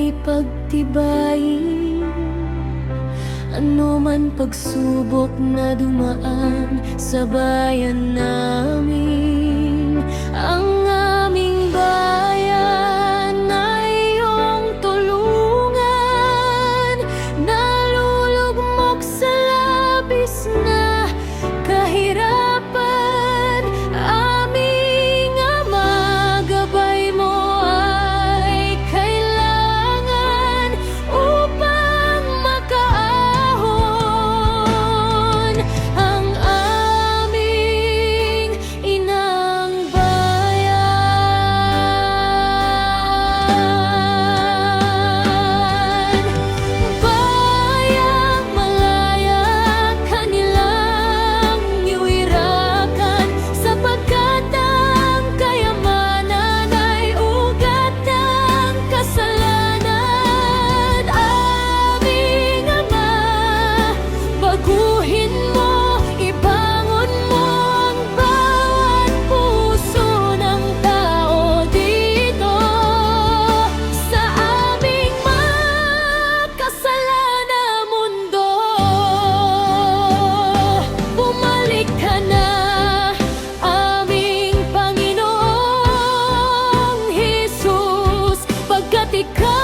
ay pagtibayin. Ano man pagsubok na dumaan sa bayan namin, ang aming bayan ay iyong tulungan. Nalulugmok sa labis na kahirapan, aming Ama, gabay mo ay kailangan upang makaahon ang aming inang bayan. Bayang malaya kanilang iwirakan, sapagkat ang kayamanan ay ugat ng kasalanan. Aming Ama, baguhin mo, ibangon mo ang bawat puso ng tao dito sa aming makasalan na mundo. Bumalik ka na, aming Panginoong Hesus, pagkat ikaw